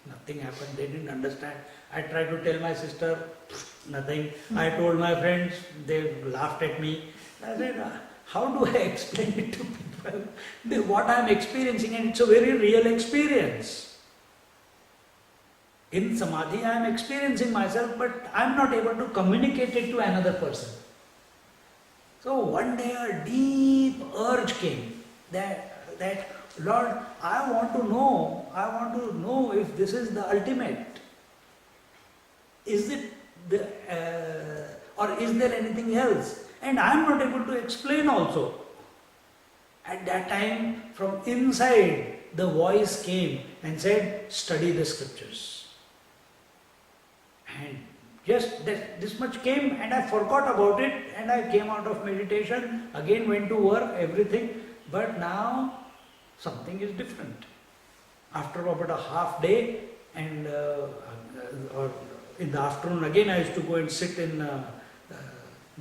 nothing happened, they didn't understand. I tried to tell my sister, nothing. I told my friends, they laughed at me. I said, how do I explain it to people? What I am experiencing, and it's a very real experience. In Samadhi, I am experiencing myself, but I am not able to communicate it to another person. So one day a deep urge came that Lord, I want to know if this is the ultimate. Is it or is there anything else? And I am not able to explain also. At that time, from inside, the voice came and said, study the scriptures. And just this much came, and I forgot about it, and I came out of meditation, again went to work, everything, but now something is different. After about a half day, and or in the afternoon again I used to go and sit in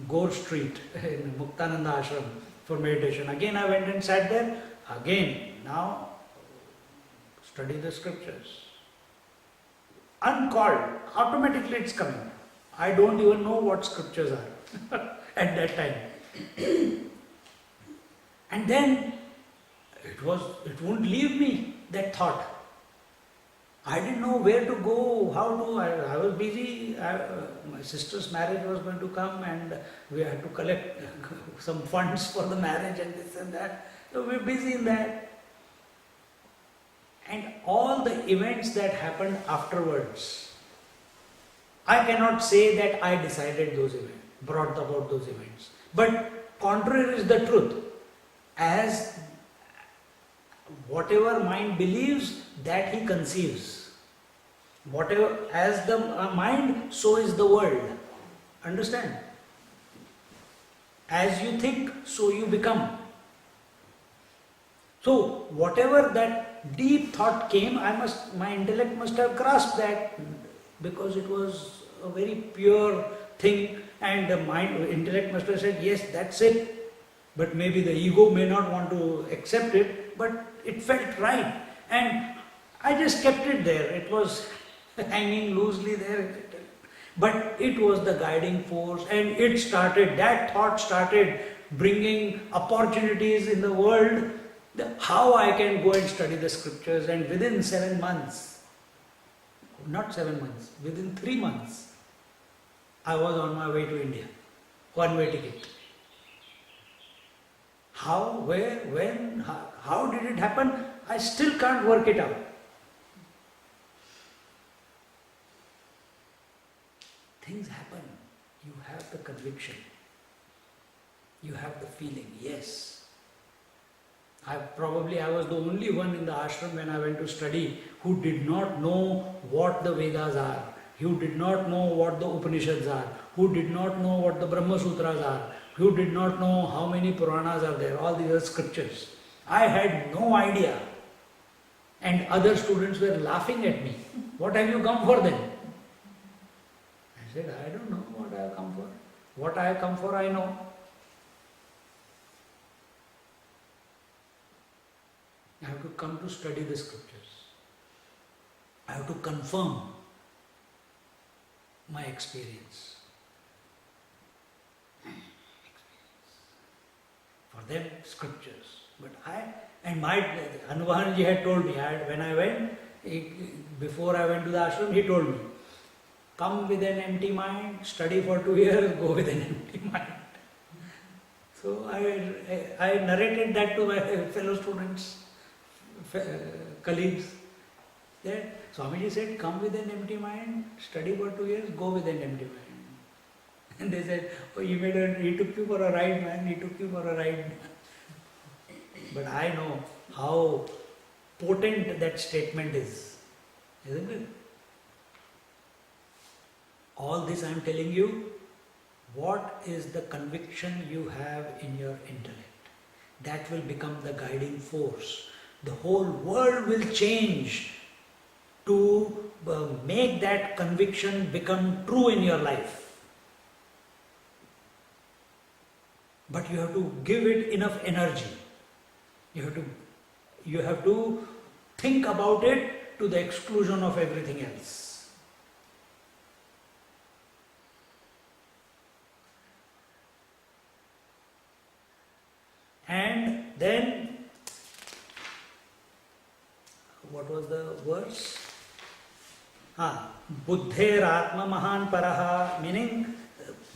Gore Street in Muktananda Ashram for meditation. Again I went and sat there, again now study the scriptures. Uncalled, automatically it's coming. I don't even know what scriptures are at that time. And then it won't leave me, that thought. I didn't know where to go, how to, I was busy, my sister's marriage was going to come and we had to collect some funds for the marriage and this and that. So we were busy in that. And all the events that happened afterwards, I cannot say that I decided those events, brought about those events. But contrary is the truth. As whatever mind believes, that he conceives. Whatever, as the mind, so is the world. Understand? As you think, so you become. So whatever that deep thought came, my intellect must have grasped that, because it was a very pure thing, and the intellect must have said, yes, that's it. But maybe the ego may not want to accept it, but it felt right. And I just kept it there. It was hanging loosely there. But it was the guiding force, and that thought started bringing opportunities in the world. How I can go and study the scriptures, and within 7 months, not 7 months, within 3 months, I was on my way to India. One-way ticket. How, where, when, how did it happen? I still can't work it out. Things happen. You have the conviction. You have the feeling, yes. I was the only one in the ashram when I went to study who did not know what the Vedas are, who did not know what the Upanishads are, who did not know what the Brahma Sutras are, who did not know how many Puranas are there, all these are scriptures. I had no idea. And other students were laughing at me. What have you come for then? I said, I don't know what I have come for. What I have come for, I know. I have to come to study the scriptures. I have to confirm my experience. For them, scriptures. But Anubhavanji had told me, when I went, before I went to the ashram, he told me, come with an empty mind, study for 2 years, go with an empty mind. So I narrated that to my fellow students, colleagues. That Swamiji said, come with an empty mind, study for 2 years, go with an empty mind. And they said, oh, he took you for a ride, man, he took you for a ride. But I know how potent that statement is, isn't it? All this I am telling you, what is the conviction you have in your intellect? That will become the guiding force. The whole world will change to make that conviction become true in your life. But you have to give it enough energy. You have to think about it to the exclusion of everything else. And then, what was the verse? Buddher Atma Mahan Paraha, meaning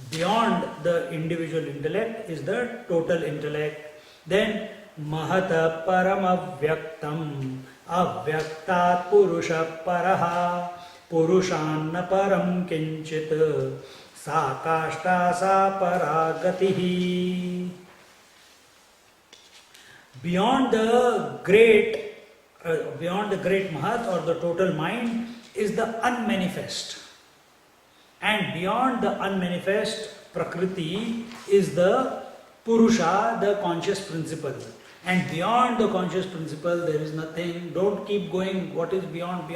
beyond the individual intellect is the total intellect. Then Mahata Paramavyaktam Avyaktat Purusha Paraha Purushanna Param Kinchit Sakashta Sa Paragatihi. Beyond the great Mahat or the total mind is the unmanifest. And beyond the unmanifest Prakriti is the Purusha, the conscious principle. And beyond the conscious principle there is nothing. Don't keep going. What is beyond?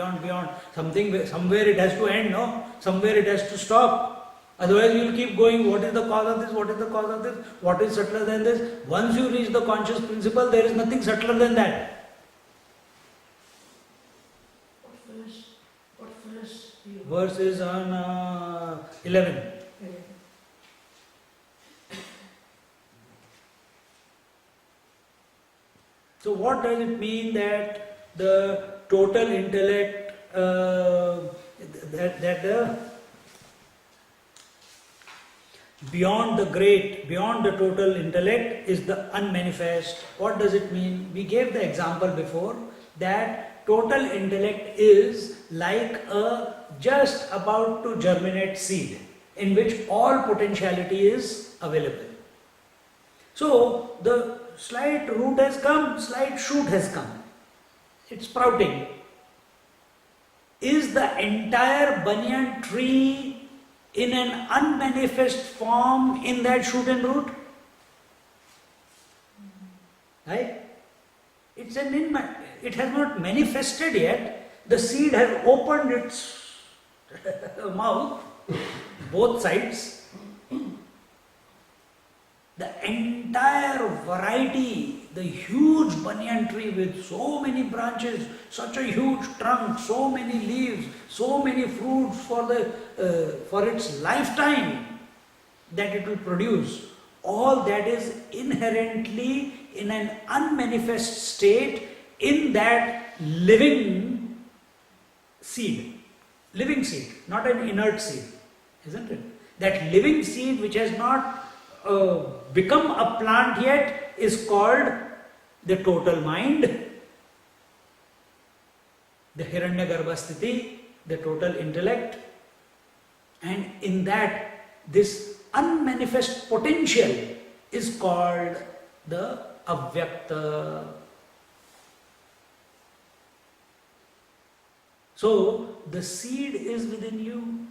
Somewhere it has to end, no? Somewhere it has to stop. Otherwise you will keep going. What is the cause of this? What is the cause of this? What is subtler than this? Once you reach the conscious principle, there is nothing subtler than that. What verse? Verse is on 11. So what does it mean that the total intellect, that the beyond the great, beyond the total intellect is the unmanifest? What does it mean? We gave the example before that total intellect is like a just about to germinate seed in which all potentiality is available. So the slight root has come, slight shoot has come. It's sprouting. Is the entire banyan tree in an unmanifest form in that shoot and root? Right? It has not manifested yet. The seed has opened its mouth, both sides. The entire variety, the huge banyan tree with so many branches, such a huge trunk, so many leaves, so many fruits for its lifetime that it will produce, all that is inherently in an unmanifest state in that living seed, not an inert seed, isn't it? That living seed which has not become a plant yet is called the total mind, the Hiranyagarbha sthiti, the total intellect, and in that this unmanifest potential is called the avyakta. So the seed is within you,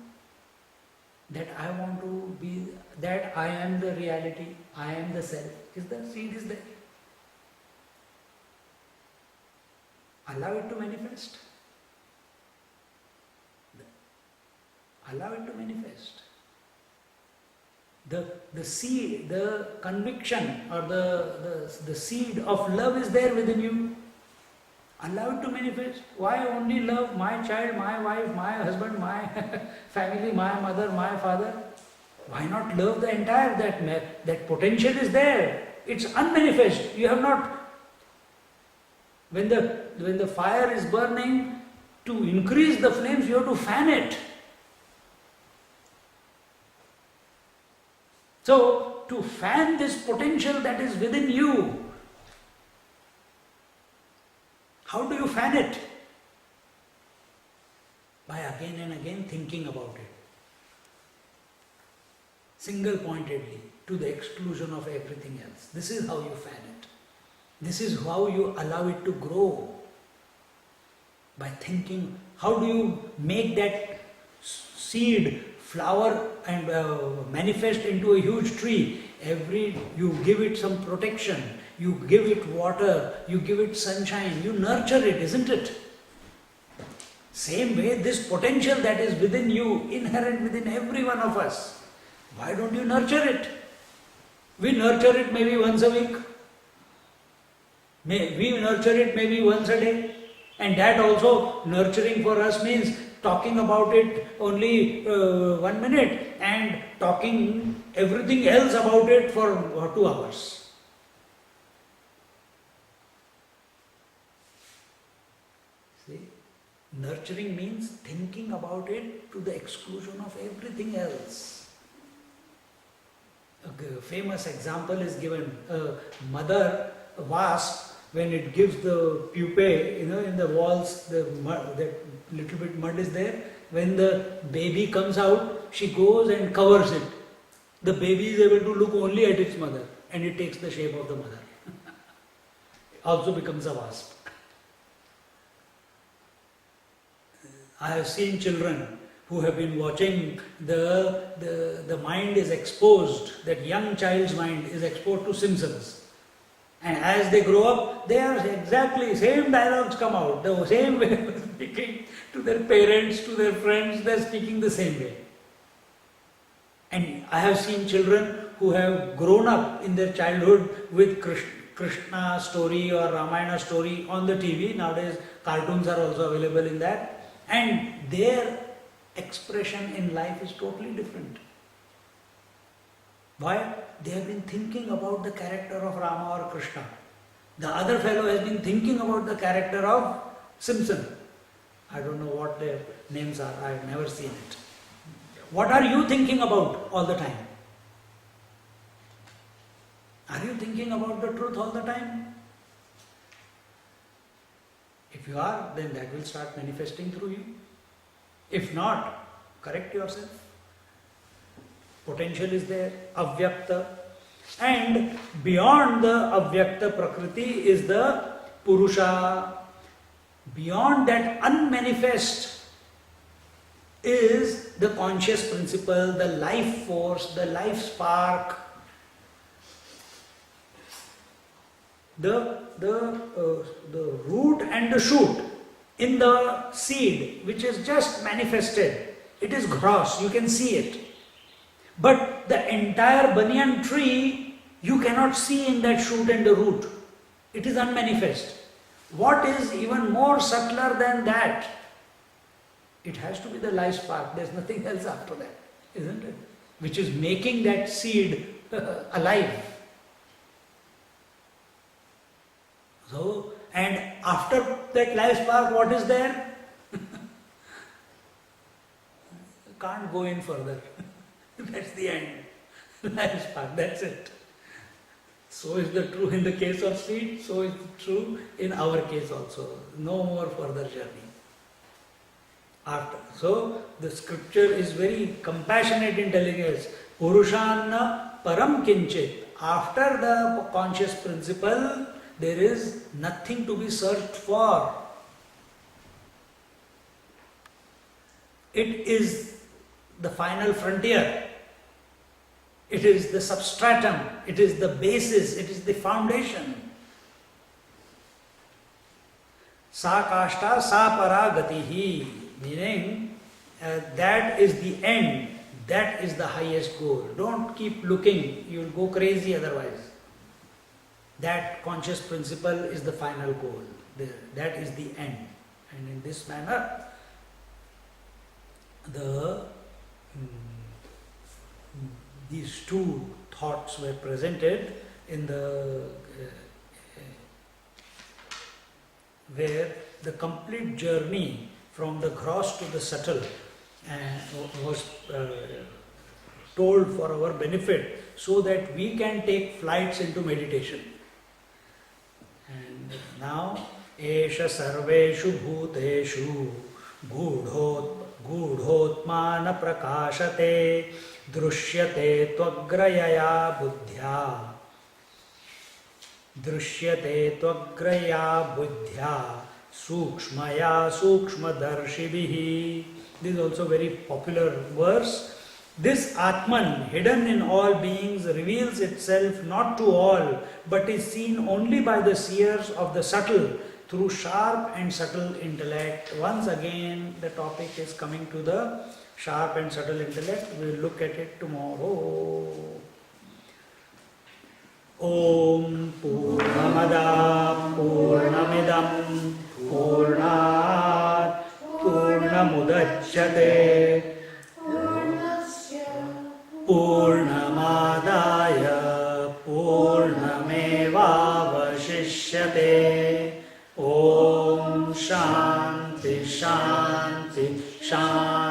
that I want to be, that I am the reality, I am the self. The seed is there. Allow it to manifest. Allow it to manifest. The seed, the conviction or the seed of love is there within you. Allow it to manifest. Why only love my child, my wife, my husband, my family, my mother, my father? Why not love the entire, that potential is there. It's unmanifest. You have not, when the fire is burning, to increase the flames you have to fan it. So, to fan this potential that is within you, how do you fan it? By again and again thinking about it. Single pointedly, to the exclusion of everything else. This is how you fan it. This is how you allow it to grow. By thinking, how do you make that seed flower and manifest into a huge tree? You give it some protection, you give it water, you give it sunshine, you nurture it, isn't it? Same way, this potential that is within you, inherent within every one of us, why don't you nurture it? We nurture it maybe once a week. We nurture it maybe once a day. And that also, nurturing for us means talking about it only 1 minute and talking everything else about it for 2 hours. See, nurturing means thinking about it to the exclusion of everything else. A famous example is given. A mother wasp, when it gives the pupae, in the walls, that little bit mud is there. When the baby comes out, she goes and covers it. The baby is able to look only at its mother, and it takes the shape of the mother. Also becomes a wasp. I have seen children who have been watching, the mind is exposed, that young child's mind is exposed to Simpsons. And as they grow up, they are exactly same dialogues come out, the same way of speaking to their parents, to their friends, they are speaking the same way. And I have seen children who have grown up in their childhood with Krishna story or Ramayana story on the TV. Nowadays cartoons are also available in that. And their expression in life is totally different. Why? They have been thinking about the character of Rama or Krishna. The other fellow has been thinking about the character of Simpson. I don't know what their names are, I have never seen it. What are you thinking about all the time? Are you thinking about the truth all the time? If you are, then that will start manifesting through you. If not, correct yourself. Potential is there, avyakta. And beyond the avyakta prakriti is the purusha. Beyond that unmanifest is the conscious principle, the life force, the life spark, the root and the shoot in the seed which is just manifested. It is gross, you can see it. But the entire banyan tree you cannot see in that shoot and the root. It is unmanifest. What is even more subtler than that? It has to be the life spark. There's nothing else after that, isn't it? Which is making that seed alive. So, and after that life spark, what is there? Can't go in further. That's the end. Life spark, that's it. So is the true in the case of seed, so is true in our case also. No more further journey. After. So the scripture is very compassionate in telling us, Purushanna param kinchit. After the conscious principle, there is nothing to be searched for. It is the final frontier. It is the substratum, it is the basis, it is the foundation. Sa kashta sa para gatihi, meaning that is the end, that is the highest goal. Don't keep looking, you will go crazy otherwise. That conscious principle is the final goal, that is the end. And in this manner, these two thoughts were presented in the where the complete journey from the gross to the subtle was told for our benefit, so that we can take flights into meditation. And now, Esha sarveshu bhuteshu gudhotmana prakashate Drushyate tvagrayaya buddhya. Drushyate tvagraya buddhya sukshmaya sukshmadarshibhihi. This is also very popular verse. This Atman, hidden in all beings, reveals itself not to all, but is seen only by the seers of the subtle through sharp and subtle intellect. Once again, the topic is coming to the sharp and subtle intellect. We will look at it tomorrow. Om Purnamada Purnamidam Purnat Purnamudachyate Purnamadaya Purnamevavashishyate. Om Shanti Shanti Shanti.